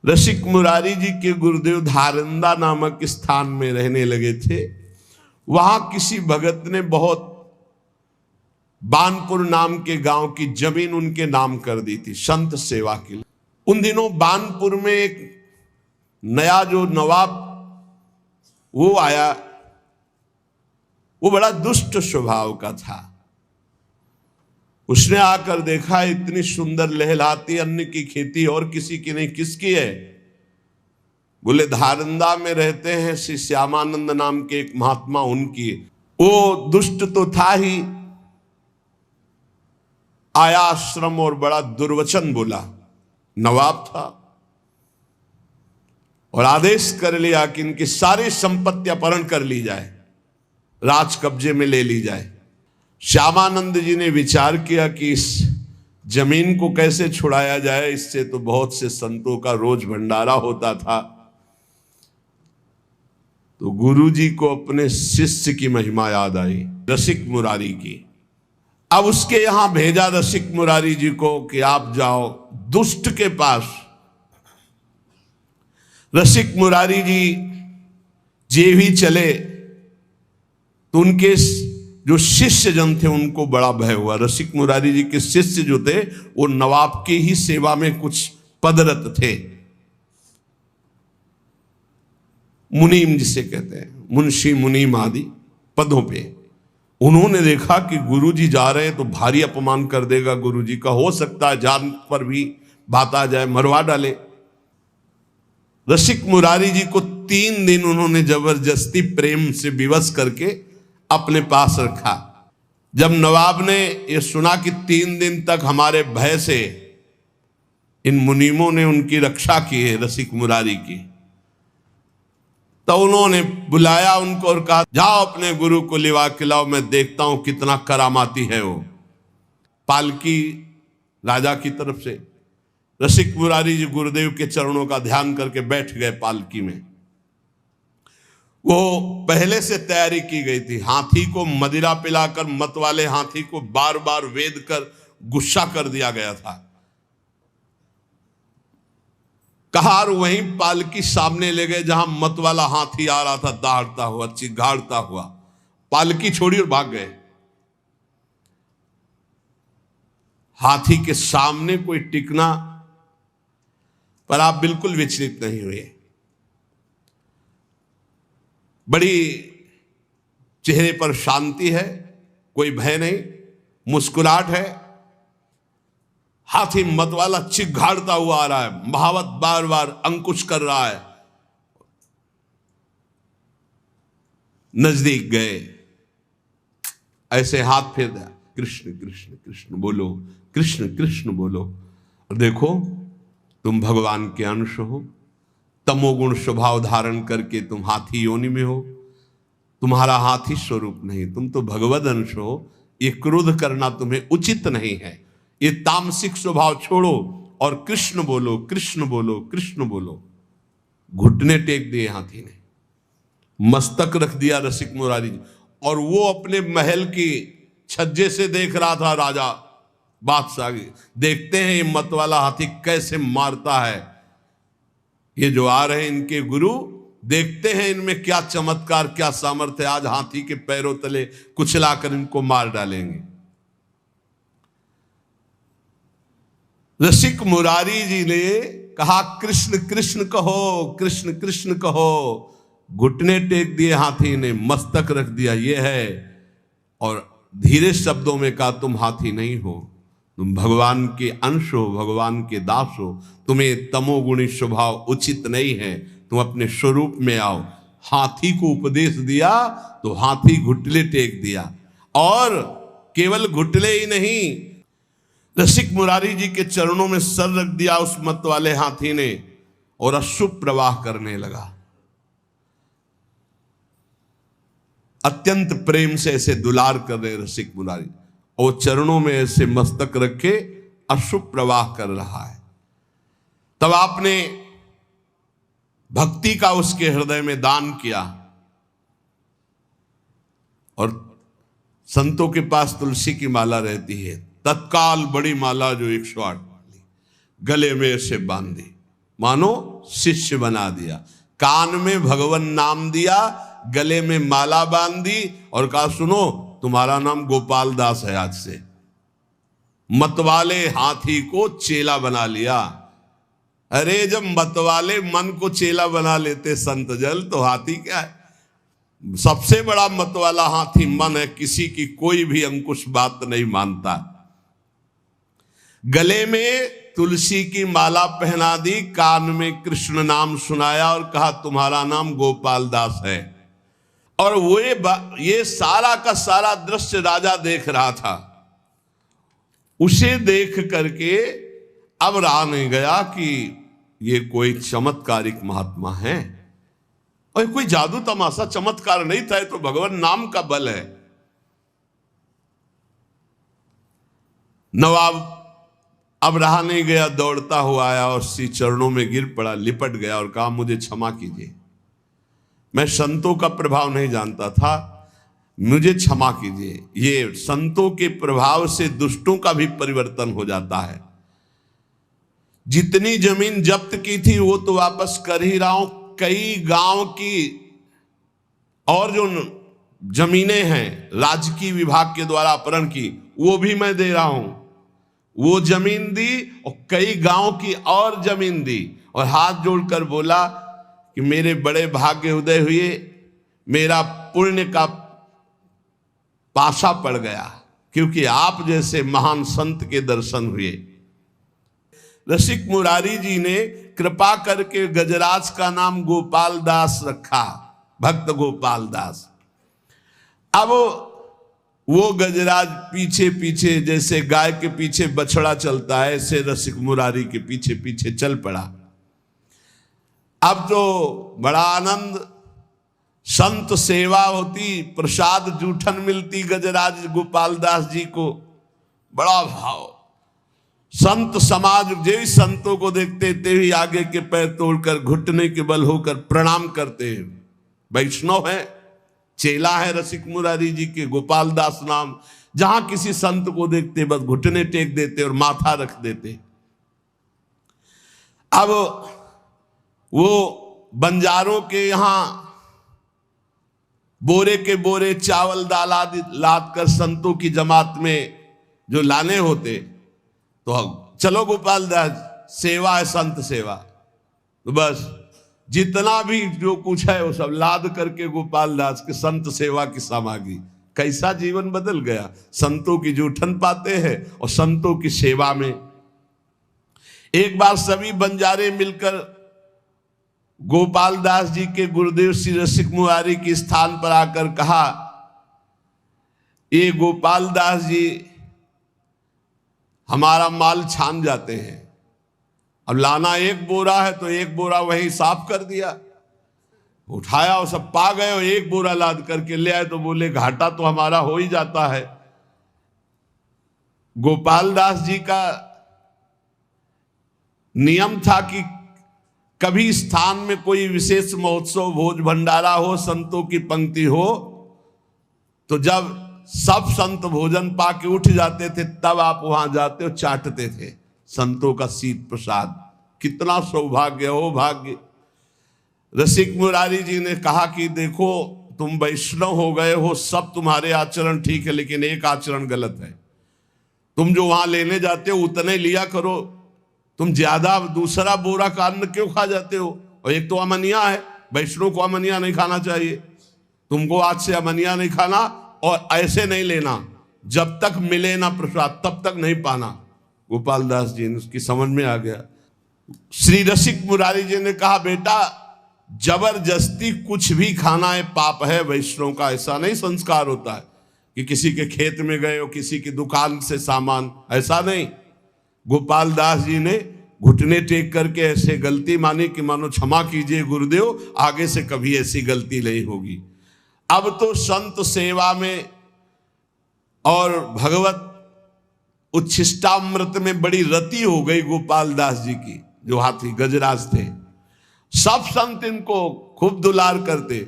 रसिक मुरारी जी के गुरुदेव धारंदा नामक स्थान में रहने लगे थे। वहां किसी भगत ने बहुत बानपुर नाम के गांव की जमीन उनके नाम कर दी थी संत सेवा के लिए। उन दिनों बानपुर में एक नया जो नवाब वो आया, वो बड़ा दुष्ट स्वभाव का था। उसने आकर देखा इतनी सुंदर लहलहाती अन्न की खेती और किसी की नहीं, किसकी है? बोले धारंदा में रहते हैं श्री श्यामानंद नाम के एक महात्मा, उनकी। वो दुष्ट तो था ही, आया आश्रम और बड़ा दुर्वचन बोला। नवाब था और आदेश कर लिया कि इनकी सारी संपत्ति अपहरण कर ली जाए, राज कब्जे में ले ली जाए। श्यामानंद जी ने विचार किया कि इस जमीन को कैसे छुड़ाया जाए, इससे तो बहुत से संतों का रोज भंडारा होता था। तो गुरु जी को अपने शिष्य की महिमा याद आई, रसिक मुरारी की। अब उसके यहां भेजा रसिक मुरारी जी को कि आप जाओ दुष्ट के पास। रसिक मुरारी जी जे भी चले तो उनके जो शिष्य जन थे उनको बड़ा भय हुआ। रसिक मुरारी जी के शिष्य जो थे वो नवाब की ही सेवा में कुछ पदरत थे, मुनीम जिसे कहते हैं, मुंशी मुनीम आदि पदों पे। उन्होंने देखा कि गुरुजी जा रहे हैं तो भारी अपमान कर देगा गुरुजी का, हो सकता है जान पर भी बात आ जाए, मरवा डाले। रसिक मुरारी जी को 3 दिन उन्होंने जबरदस्ती प्रेम से विवश करके अपने पास रखा। जब नवाब ने यह सुना कि 3 दिन तक हमारे भय से इन मुनीमों ने उनकी रक्षा की है रसिक मुरारी की, तो उन्होंने बुलाया उनको और कहा जाओ अपने गुरु को लिवा के लाओ, मैं देखता हूं कितना करामाती है वो। पालकी राजा की तरफ से रसिक मुरारी जी गुरुदेव के चरणों का ध्यान करके बैठ गए पालकी में। वो पहले से तैयारी की गई थी। हाथी को मदिरा पिलाकर मत वाले हाथी को बार बार वेद कर गुस्सा कर दिया गया था। कहार वहीं पालकी सामने ले गए जहां मत वाला हाथी आ रहा था, दहाड़ता हुआ चिघाड़ता हुआ। पालकी छोड़ी और भाग गए। हाथी के सामने कोई टिकना, पर आप बिल्कुल विचलित नहीं हुए। बड़ी चेहरे पर शांति है, कोई भय नहीं, मुस्कुराहट है। हाथी मतवाला चिघाड़ता हुआ आ रहा है, महावत बार बार अंकुश कर रहा है। नजदीक गए, ऐसे हाथ फेर दिया, कृष्ण कृष्ण कृष्ण बोलो, कृष्ण कृष्ण बोलो। और देखो तुम भगवान के अंश हो, तमोगुण स्वभाव धारण करके तुम हाथी योनि में हो। तुम्हारा हाथी स्वरूप नहीं, तुम तो भगवद अंश हो। ये क्रोध करना तुम्हें उचित नहीं है। ये तामसिक स्वभाव छोड़ो और कृष्ण बोलो, कृष्ण बोलो, कृष्ण बोलो। घुटने टेक दिए हाथी ने, मस्तक रख दिया रसिक मुरारी जी। और वो अपने महल की छज्जे से देख रहा था राजा बादशाह। देखते हैं ये मत वाला हाथी कैसे मारता है, ये जो आ रहे हैं इनके गुरु, देखते हैं इनमें क्या चमत्कार, क्या सामर्थ्य, आज हाथी के पैरों तले कुचलाकर इनको मार डालेंगे। रसिक मुरारी जी ने कहा कृष्ण कृष्ण कहो, कृष्ण कृष्ण कहो। घुटने टेक दिए हाथी ने, मस्तक रख दिया, ये है। और धीरे शब्दों में कहा तुम हाथी नहीं हो, तुम भगवान के अंश हो, भगवान के दास हो। तुम्हें तमोगुणी स्वभाव उचित नहीं है, तुम अपने स्वरूप में आओ। हाथी को उपदेश दिया तो हाथी घुटले टेक दिया। और केवल घुटले ही नहीं, रसिक मुरारी जी के चरणों में सर रख दिया उस मत वाले हाथी ने, और अश्रु प्रवाह करने लगा। अत्यंत प्रेम से ऐसे दुलार कर रहे रसिक मुरारी, और चरणों में ऐसे मस्तक रखे अश्रु प्रवाह कर रहा है। तब आपने भक्ति का उसके हृदय में दान किया। और संतों के पास तुलसी की माला रहती है, तत्काल बड़ी माला जो 108 वाली गले में ऐसे बांधी, मानो शिष्य बना दिया। कान में भगवान नाम दिया, गले में माला बांध दी और कहा सुनो तुम्हारा नाम गोपाल दास है आज से। मतवाले हाथी को चेला बना लिया। अरे जब मतवाले मन को चेला बना लेते संत जल, तो हाथी क्या है? सबसे बड़ा मतवाला हाथी मन है, किसी की कोई भी अंकुश बात नहीं मानता। गले में तुलसी की माला पहना दी, कान में कृष्ण नाम सुनाया और कहा तुम्हारा नाम गोपाल दास है। और वो ये सारा का सारा दृश्य राजा देख रहा था। उसे देख करके अब रहा नहीं गया कि ये कोई चमत्कारिक महात्मा है, और कोई जादू तमाशा चमत्कार नहीं था, तो भगवान नाम का बल है। नवाब अब रहा नहीं गया, दौड़ता हुआ आया और श्री चरणों में गिर पड़ा, लिपट गया और कहा मुझे क्षमा कीजिए, मैं संतों का प्रभाव नहीं जानता था, मुझे क्षमा कीजिए। ये संतों के प्रभाव से दुष्टों का भी परिवर्तन हो जाता है। जितनी जमीन जब्त की थी वो तो वापस कर ही रहा हूं, कई गांव की और जो जमीनें हैं राजकीय विभाग के द्वारा अपहरण की, वो भी मैं दे रहा हूं। वो जमीन दी और कई गांव की और जमीन दी, और हाथ जोड़कर बोला कि मेरे बड़े भाग्य उदय हुए, मेरा पुण्य का पाशा पड़ गया, क्योंकि आप जैसे महान संत के दर्शन हुए। रसिक मुरारी जी ने कृपा करके गजराज का नाम गोपाल दास रखा, भक्त गोपाल दास। अब वो गजराज पीछे पीछे जैसे गाय के पीछे बछड़ा चलता है, ऐसे रसिक मुरारी के पीछे पीछे चल पड़ा। अब तो बड़ा आनंद, संत सेवा होती, प्रसाद जूठन मिलती गजराज गोपाल दास जी को, बड़ा भाव। संत समाज जो संतों को देखते ते ही आगे के पैर तोड़कर घुटने के बल होकर प्रणाम करते हैं। वैष्णव है, चेला है रसिक मुरारी जी के, गोपाल दास नाम। जहां किसी संत को देखते बस घुटने टेक देते और माथा रख देते। अब वो बंजारों के यहां बोरे के बोरे चावल दाल आदि लाद कर संतों की जमात में जो लाने होते, तो चलो गोपाल दास सेवा है, संत सेवा, तो बस जितना भी जो कुछ है वो सब लाद करके गोपाल दास के संत सेवा की सामग्री। कैसा जीवन बदल गया, संतों की जूठन पाते हैं और संतों की सेवा में। एक बार सभी बंजारे मिलकर गोपाल दास जी के गुरुदेव श्री रसिक मुरारी के स्थान पर आकर कहा, ये गोपाल दास जी हमारा माल छान जाते हैं, अब लाना एक बोरा है तो एक बोरा वहीं साफ कर दिया, उठाया और सब पा गए और एक बोरा लाद करके ले आए, तो बोले घाटा तो हमारा हो ही जाता है। गोपाल दास जी का नियम था कि कभी स्थान में कोई विशेष महोत्सव, भोज भंडारा हो, संतों की पंक्ति हो, तो जब सब संत भोजन पाके उठ जाते थे तब आप वहां जाते और चाटते थे संतों का शीत प्रसाद। कितना सौभाग्य हो, भाग्य। रसिक मुरारी जी ने कहा कि देखो तुम वैष्णव हो गए हो, सब तुम्हारे आचरण ठीक है, लेकिन एक आचरण गलत है। तुम जो वहां लेने जाते हो उतने लिया करो, तुम ज्यादा दूसरा बोरा का अन्न क्यों खा जाते हो? और एक तो अमनिया है, वैष्णव को अमनिया नहीं खाना चाहिए। तुमको आज से अमनिया नहीं खाना और ऐसे नहीं लेना, जब तक मिले ना प्रसाद तब तक नहीं पाना। गोपाल दास जी ने उसकी समझ में आ गया। श्री रसिक मुरारी जी ने कहा, बेटा जबरदस्ती कुछ भी खाना है पाप है। वैष्णव का ऐसा नहीं संस्कार होता है कि किसी के खेत में गए हो, किसी की दुकान से सामान, ऐसा नहीं। गोपाल दास जी ने घुटने टेक करके ऐसे गलती मानी कि मानो क्षमा कीजिए गुरुदेव, आगे से कभी ऐसी गलती नहीं होगी। अब तो संत सेवा में और भगवत उच्छिष्टामृत में बड़ी रति हो गई गोपाल दास जी की, जो हाथी गजराज थे। सब संत इनको खूब दुलार करते।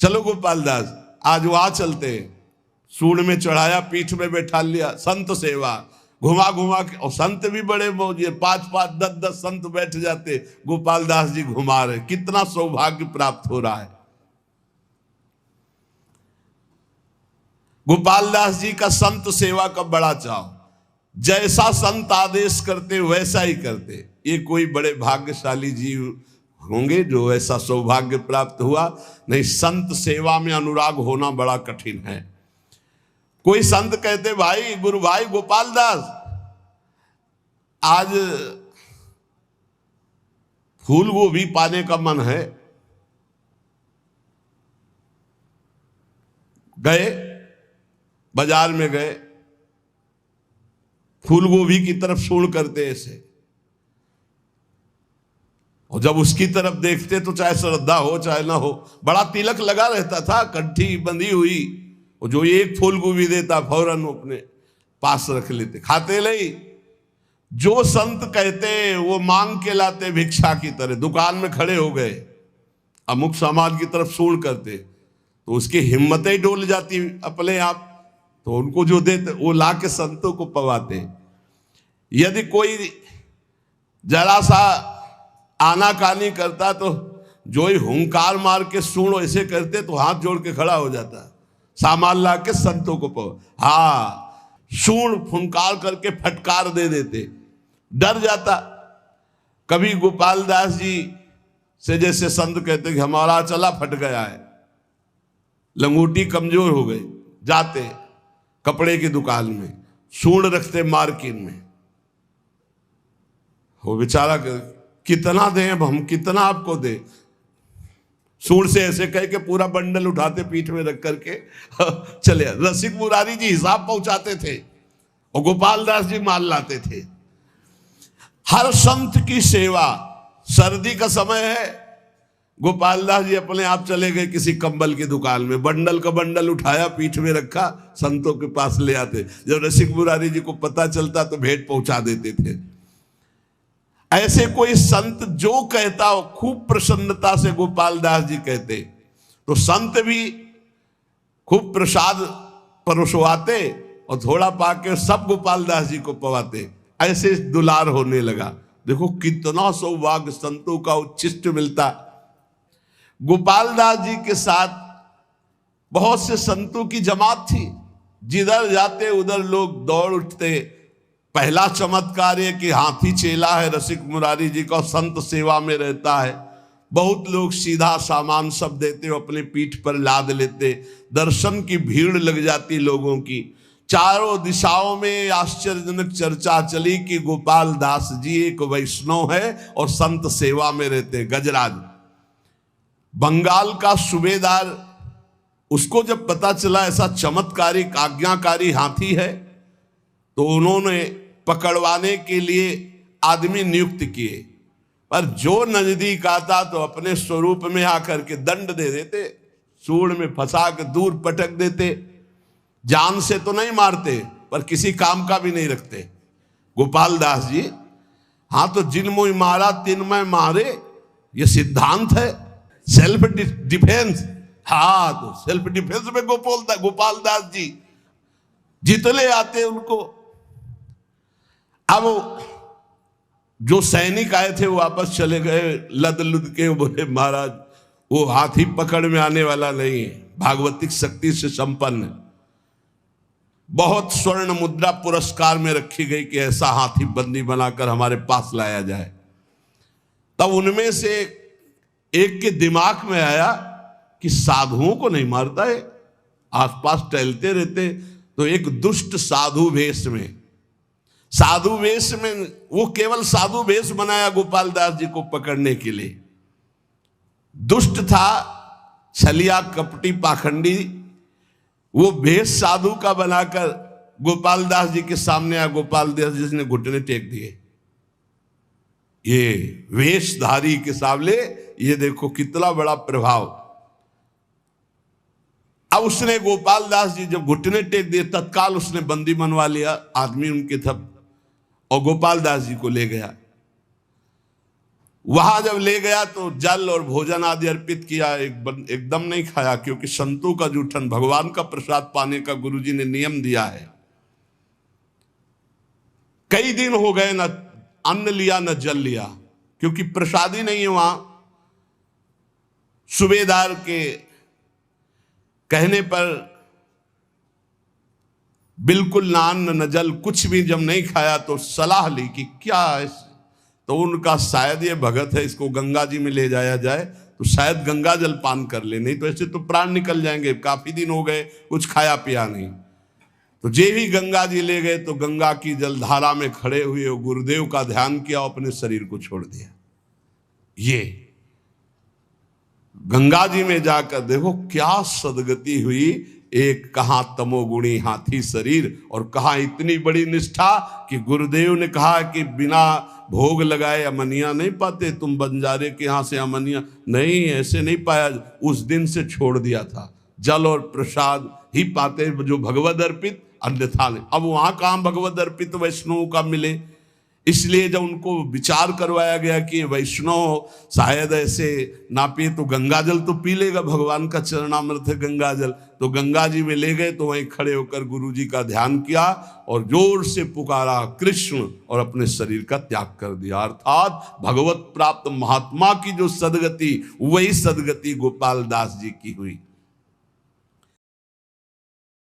चलो गोपाल दास आज वहां चलते, सूंड में चढ़ाया, पीठ में बैठा लिया, संत सेवा। घुमा घुमा के, और संत भी बड़े मौजे, 5-5 10-10 संत बैठ जाते, गोपाल दास जी घुमा रहे। कितना सौभाग्य प्राप्त हो रहा है। गोपाल दास जी का संत सेवा का बड़ा चाव, जैसा संत आदेश करते वैसा ही करते। ये कोई बड़े भाग्यशाली जीव होंगे जो ऐसा सौभाग्य प्राप्त हुआ। नहीं, संत सेवा में अनुराग होना बड़ा कठिन है। कोई संत कहते, भाई गुरु भाई गोपाल दास, आज फूल गोभी पाने का मन है। गए बाजार में, गए, फूल गोभी की तरफ सूंड करते ऐसे, और जब उसकी तरफ देखते तो चाहे श्रद्धा हो चाहे ना हो, बड़ा तिलक लगा रहता था, कंठी बंधी हुई, और जो एक फूल गोभी देता फौरन अपने पास रख लेते, खाते नहीं। जो संत कहते वो मांग के लाते भिक्षा की तरह। दुकान में खड़े हो गए, अमुक सामान की तरफ सूंड करते, तो उसकी हिम्मतें डोल जाती अपने आप, तो उनको जो देते वो ला के संतों को पवाते। यदि कोई जरा सा आनाकानी करता तो जो ही हुंकार मार के सूंड ऐसे करते तो हाथ जोड़ के खड़ा हो जाता, सामान ला के संतों को पवा। हाँ, सूंड फुंकार करके फटकार दे देते, डर जाता। कभी गोपाल दास जी से जैसे संत कहते कि हमारा चला फट गया है, लंगोटी कमजोर हो गई, जाते कपड़े की दुकान में सूंड रखते मार्किन में। वो बेचारा कितना दें अब हम, कितना आपको दे, सूंड से ऐसे कह के पूरा बंडल उठाते पीठ में रख करके चले। रसिक मुरारी जी हिसाब पहुंचाते थे और गोपाल दास जी माल लाते थे। हर संत की सेवा। सर्दी का समय है, गोपाल दास जी अपने आप चले गए किसी कंबल की दुकान में, बंडल का बंडल उठाया, पीठ में रखा, संतों के पास ले आते। जब रसिक मुरारी जी को पता चलता तो भेंट पहुंचा देते थे। ऐसे कोई संत जो कहता हो, खूब प्रसन्नता से गोपाल दास जी कहते, तो संत भी खूब प्रसाद परोसवाते और थोड़ा पाके सब गोपाल दास जी को पवाते। ऐसे दुलार होने लगा। देखो कितना सौभाग्य संतों का उच्छिष्ट मिलता। गोपाल दास जी के साथ बहुत से संतों की जमात थी, जिधर जाते उधर लोग दौड़ उठते। पहला चमत्कार है कि हाथी चेला है रसिक मुरारी जी का, संत सेवा में रहता है। बहुत लोग सीधा सामान सब देते, अपने पीठ पर लाद लेते। दर्शन की भीड़ लग जाती लोगों की। चारों दिशाओं में आश्चर्यजनक चर्चा चली कि गोपाल दास जी एक वैष्णव है और संत सेवा में रहते। गजराज बंगाल का सूबेदार, उसको जब पता चला ऐसा चमत्कारी आज्ञाकारी हाथी है, तो उन्होंने पकड़वाने के लिए आदमी नियुक्त किए। पर जो नजदीक आता तो अपने स्वरूप में आकर के दंड दे देते, सूंड में फंसा के दूर पटक देते। जान से तो नहीं मारते, पर किसी काम का भी नहीं रखते। गोपाल दास जी, हाँ, तो जिन मुँह मारा तिन मैं मारे, ये सिद्धांत है, सेल्फ डिफेंस। हाँ, तो सेल्फ डिफेंस में गोपाल दास जी जितने आते उनको। अब जो सैनिक आए थे वो वापस चले गए लद लुद के, बोले महाराज वो हाथी पकड़ में आने वाला नहीं है, भागवतिक शक्ति से संपन्न। बहुत स्वर्ण मुद्रा पुरस्कार में रखी गई कि ऐसा हाथी बंदी बनाकर हमारे पास लाया जाए। तब उनमें से एक के दिमाग में आया कि साधुओं को नहीं मारता है, आसपास टहलते रहते। तो एक दुष्ट साधु वेश में, वो केवल साधु वेश बनाया गोपाल दास जी को पकड़ने के लिए। दुष्ट था, छलिया कपटी पाखंडी। वो वेश साधु का बनाकर गोपाल दास जी के सामने आया। गोपाल दास जी ने घुटने टेक दिए। ये वेशधारी के सामने ये देखो कितना बड़ा प्रभाव। अब उसने गोपाल दास जी जब घुटने टेक दिए, तत्काल उसने बंदी बनवा लिया आदमी उनके थप, और गोपाल दास जी को ले गया। वहां जब ले गया तो जल और भोजन आदि अर्पित किया। एकदम नहीं खाया, क्योंकि संतों का जूठन, भगवान का प्रसाद पाने का गुरुजी ने नियम दिया है। कई दिन हो गए न अन्न लिया न जल लिया, क्योंकि प्रसादी नहीं है वहां। सूबेदार के कहने पर बिल्कुल ना अन्न न जल, कुछ भी जब नहीं खाया तो सलाह ली कि क्या है, तो उनका शायद ये भगत है, इसको गंगा जी में ले जाया जाए तो शायद गंगा जल पान कर ले, नहीं तो ऐसे तो प्राण निकल जाएंगे, काफी दिन हो गए कुछ खाया पिया नहीं। तो जे ही गंगा जी ले गए तो गंगा की जलधारा में खड़े हुए गुरुदेव का ध्यान किया, अपने शरीर को छोड़ दिया। ये गंगा जी में जाकर देखो क्या सदगति हुई। एक कहां तमोगुणी हाथी शरीर और कहां इतनी बड़ी निष्ठा कि गुरुदेव ने कहा कि बिना भोग लगाए अमनिया नहीं पाते, तुम बंजारे के यहां से अमनिया नहीं, ऐसे नहीं पाया। उस दिन से छोड़ दिया था, जल और प्रसाद ही पाते जो भगवद अर्पित, अन्यथा नहीं। अब वहां कहां भगवद अर्पित वैष्णव का मिले, इसलिए जब उनको विचार करवाया गया कि वैष्णव शायद ऐसे ना पिए तो गंगा जल तो पी लेगा, भगवान का चरणामृत है गंगा जल, तो गंगा जी में ले गए। तो वहीं खड़े होकर गुरु जी का ध्यान किया और जोर से पुकारा कृष्ण, और अपने शरीर का त्याग कर दिया। अर्थात भगवत प्राप्त महात्मा की जो सदगति, वही सदगति गोपाल दास जी की हुई।